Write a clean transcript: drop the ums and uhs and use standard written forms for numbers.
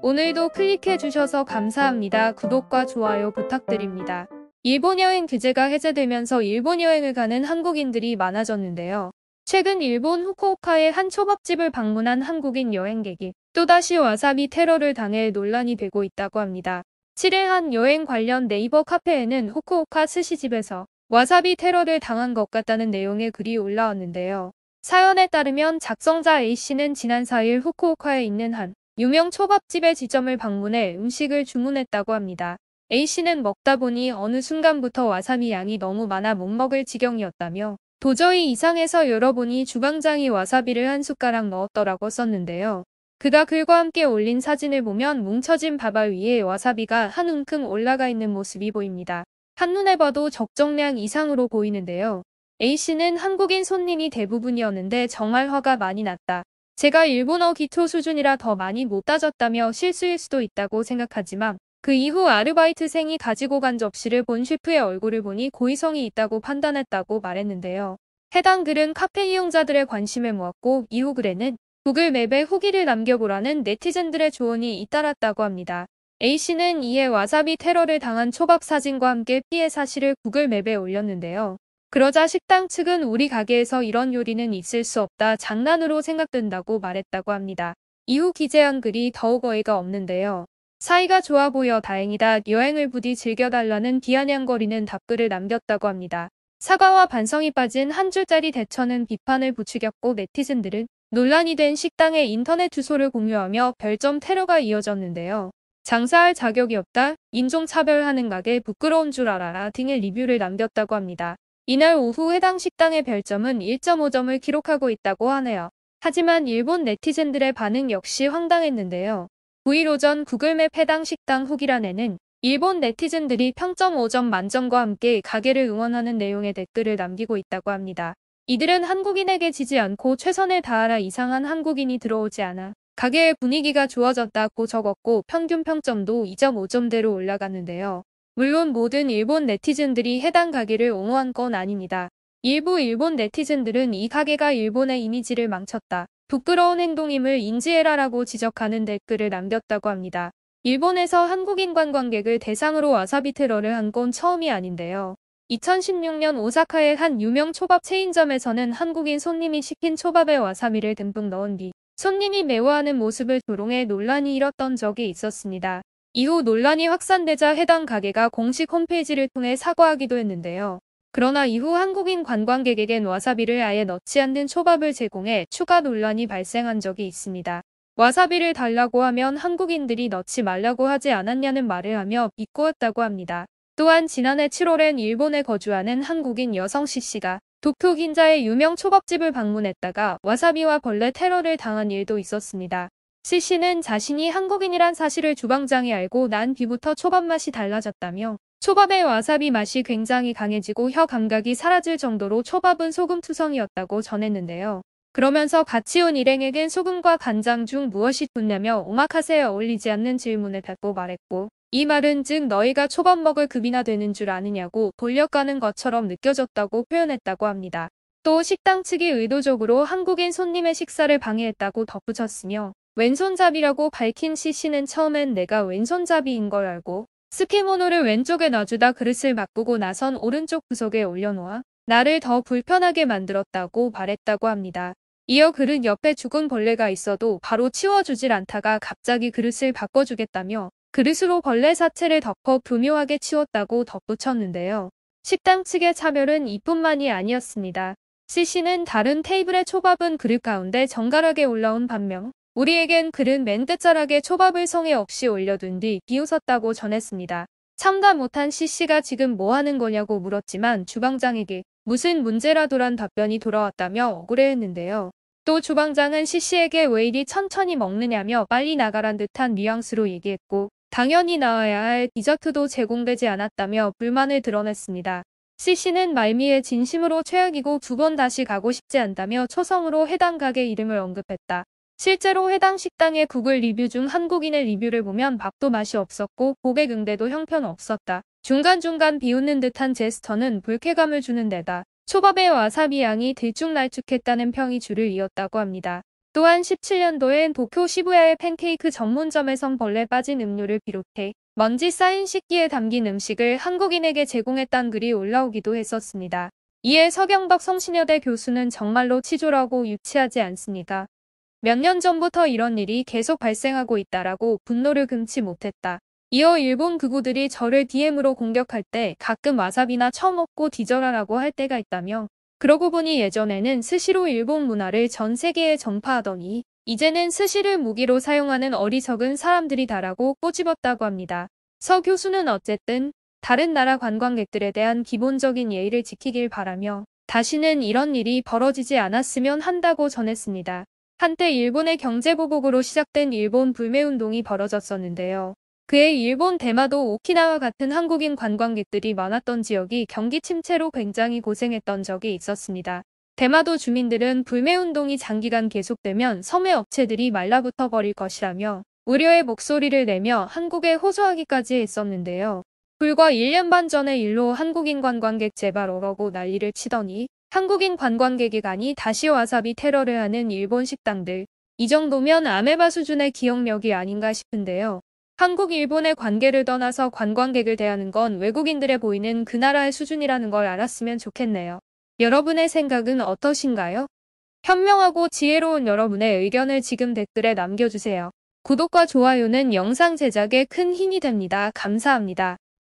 오늘도 클릭해주셔서 감사합니다. 구독과 좋아요 부탁드립니다. 일본 여행 규제가 해제되면서 일본 여행을 가는 한국인들이 많아졌는데요. 최근 일본 후쿠오카의 한 초밥집을 방문한 한국인 여행객이 또다시 와사비 테러를 당해 논란이 되고 있다고 합니다. 7일 한 여행 관련 네이버 카페에는 후쿠오카 스시집에서 와사비 테러를 당한 것 같다는 내용의 글이 올라왔는데요. 사연에 따르면 작성자 A씨는 지난 4일 후쿠오카에 있는 한 유명 초밥집의 지점을 방문해 음식을 주문했다고 합니다. A씨는 먹다 보니 어느 순간부터 와사비 양이 너무 많아 못 먹을 지경이었다며 도저히 이상해서 열어보니 주방장이 와사비를 한 숟가락 넣었더라고 썼는데요. 그가 글과 함께 올린 사진을 보면 뭉쳐진 밥알 위에 와사비가 한 움큼 올라가 있는 모습이 보입니다. 한눈에 봐도 적정량 이상으로 보이는데요. A씨는 한국인 손님이 대부분이었는데 정말 화가 많이 났다. 제가 일본어 기초 수준이라 더 많이 못 따졌다며 실수일 수도 있다고 생각하지만 그 이후 아르바이트생이 가지고 간 접시를 본 셰프의 얼굴을 보니 고의성이 있다고 판단했다고 말했는데요. 해당 글은 카페 이용자들의 관심을 모았고 이후 글에는 구글 맵에 후기를 남겨보라는 네티즌들의 조언이 잇따랐다고 합니다. A씨는 이에 와사비 테러를 당한 초밥 사진과 함께 피해 사실을 구글 맵에 올렸는데요. 그러자 식당 측은 우리 가게에서 이런 요리는 있을 수 없다, 장난으로 생각된다고 말했다고 합니다. 이후 기재한 글이 더욱 어이가 없는데요. 사이가 좋아 보여 다행이다. 여행을 부디 즐겨달라는 비아냥거리는 답글을 남겼다고 합니다. 사과와 반성이 빠진 한 줄짜리 대처는 비판을 부추겼고 네티즌들은 논란이 된 식당의 인터넷 주소를 공유하며 별점 테러가 이어졌는데요. 장사할 자격이 없다, 인종차별하는 가게 부끄러운 줄 알아라 등의 리뷰를 남겼다고 합니다. 이날 오후 해당 식당의 별점은 1.5점을 기록하고 있다고 하네요. 하지만 일본 네티즌들의 반응 역시 황당했는데요. 9일 오전 구글맵 해당 식당 후기란에는 일본 네티즌들이 평점 5점 만점과 함께 가게를 응원하는 내용의 댓글을 남기고 있다고 합니다. 이들은 한국인에게 지지 않고 최선을 다하라, 이상한 한국인이 들어오지 않아 가게의 분위기가 좋아졌다고 적었고 평균 평점도 2.5점대로 올라갔는데요. 물론 모든 일본 네티즌들이 해당 가게를 옹호한 건 아닙니다. 일부 일본 네티즌들은 이 가게가 일본의 이미지를 망쳤다, 부끄러운 행동임을 인지해라라고 지적하는 댓글을 남겼다고 합니다. 일본에서 한국인 관광객을 대상으로 와사비 테러를 한 건 처음이 아닌데요. 2016년 오사카의 한 유명 초밥 체인점에서는 한국인 손님이 시킨 초밥에 와사비를 듬뿍 넣은 뒤 손님이 매워하는 모습을 조롱해 논란이 일었던 적이 있었습니다. 이후 논란이 확산되자 해당 가게가 공식 홈페이지를 통해 사과하기도 했는데요. 그러나 이후 한국인 관광객에겐 와사비를 아예 넣지 않는 초밥을 제공해 추가 논란이 발생한 적이 있습니다. 와사비를 달라고 하면 한국인들이 넣지 말라고 하지 않았냐는 말을 하며 비꼬았다고 합니다. 또한 지난해 7월엔 일본에 거주하는 한국인 여성 C씨가 도쿄 긴자의 유명 초밥집을 방문했다가 와사비와 벌레 테러를 당한 일도 있었습니다. C씨는 자신이 한국인이란 사실을 주방장이 알고 난 뒤부터 초밥 맛이 달라졌다며 초밥의 와사비 맛이 굉장히 강해지고 혀 감각이 사라질 정도로 초밥은 소금투성이었다고 전했는데요. 그러면서 같이 온 일행에겐 소금과 간장 중 무엇이 좋냐며 오마카세에 어울리지 않는 질문을 받고 말했고, 이 말은 즉 너희가 초밥 먹을 급이나 되는 줄 아느냐고 돌려가는 것처럼 느껴졌다고 표현했다고 합니다. 또 식당 측이 의도적으로 한국인 손님의 식사를 방해했다고 덧붙였으며 왼손잡이라고 밝힌 C씨는 처음엔 내가 왼손잡이인 걸 알고 스키모노를 왼쪽에 놔주다 그릇을 바꾸고 나선 오른쪽 구석에 올려놓아 나를 더 불편하게 만들었다고 말했다고 합니다. 이어 그릇 옆에 죽은 벌레가 있어도 바로 치워주질 않다가 갑자기 그릇을 바꿔주겠다며 그릇으로 벌레 사체를 덮어 교묘하게 치웠다고 덧붙였는데요. 식당 측의 차별은 이뿐만이 아니었습니다. C씨는 다른 테이블의 초밥은 그릇 가운데 정갈하게 올라온 반면 우리에겐 그릇 맨 끝자락에 초밥을 성의 없이 올려둔 뒤 비웃었다고 전했습니다. 참다 못한 C씨가 지금 뭐 하는 거냐고 물었지만 주방장에게 무슨 문제라도란 답변이 돌아왔다며 억울해했는데요. 또 주방장은 C씨에게 왜 이리 천천히 먹느냐며 빨리 나가란 듯한 뉘앙스로 얘기했고 당연히 나와야 할 디저트도 제공되지 않았다며 불만을 드러냈습니다. C씨는 말미에 진심으로 최악이고 두 번 다시 가고 싶지 않다며 초성으로 해당 가게 이름을 언급했다. 실제로 해당 식당의 구글 리뷰 중 한국인의 리뷰를 보면 밥도 맛이 없었고 고객 응대도 형편없었다. 중간중간 비웃는 듯한 제스처는 불쾌감을 주는 데다 초밥의 와사비 양이 들쭉날쭉했다는 평이 줄을 이었다고 합니다. 또한 17년도엔 도쿄 시부야의 팬케이크 전문점에선 벌레 빠진 음료를 비롯해 먼지 쌓인 식기에 담긴 음식을 한국인에게 제공했다는 글이 올라오기도 했었습니다. 이에 서경덕 성신여대 교수는 정말로 치졸하고 유치하지 않습니까? 몇 년 전부터 이런 일이 계속 발생하고 있다라고 분노를 금치 못했다. 이어 일본 극우들이 저를 DM으로 공격할 때 가끔 와사비나 처먹고 뒤져라라고 할 때가 있다며, 그러고 보니 예전에는 스시로 일본 문화를 전 세계에 전파하더니 이제는 스시를 무기로 사용하는 어리석은 사람들이다라고 꼬집었다고 합니다. 서 교수는 어쨌든 다른 나라 관광객들에 대한 기본적인 예의를 지키길 바라며 다시는 이런 일이 벌어지지 않았으면 한다고 전했습니다. 한때 일본의 경제보복으로 시작된 일본 불매운동이 벌어졌었는데요. 그해 일본 대마도 오키나와 같은 한국인 관광객들이 많았던 지역이 경기 침체로 굉장히 고생했던 적이 있었습니다. 대마도 주민들은 불매운동이 장기간 계속되면 섬의 업체들이 말라붙어 버릴 것이라며 우려의 목소리를 내며 한국에 호소하기까지 했었는데요. 불과 1년 반 전의 일로 한국인 관광객 제발 오라고 난리를 치더니 한국인 관광객이 가니 다시 와사비 테러를 하는 일본 식당들. 이 정도면 아메바 수준의 기억력이 아닌가 싶은데요. 한국 일본의 관계를 떠나서 관광객을 대하는 건 외국인들에 보이는 그 나라의 수준이라는 걸 알았으면 좋겠네요. 여러분의 생각은 어떠신가요? 현명하고 지혜로운 여러분의 의견을 지금 댓글에 남겨주세요. 구독과 좋아요는 영상 제작에 큰 힘이 됩니다. 감사합니다.